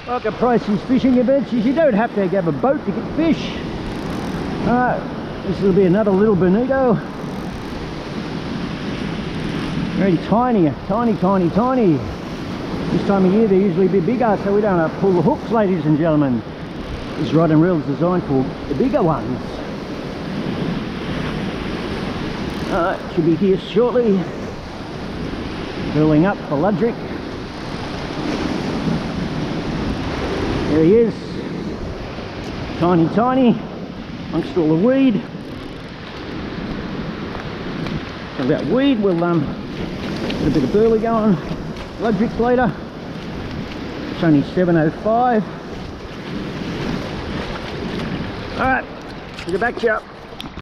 Like a Pricey's fishing adventures, you don't have to have a boat to get fish. This will be another little bonito. Very tiny, tiny. This time of year they're usually a bit bigger, so we don't have to pull the hooks, ladies and gentlemen. This rod and reel is designed for the bigger ones. Should be here shortly. Filling up for Ludrick. There he is. Tiny, amongst all the weed. So that weed will get a bit of burley going. Ludrick later. It's only 7:05. Alright, get back to you.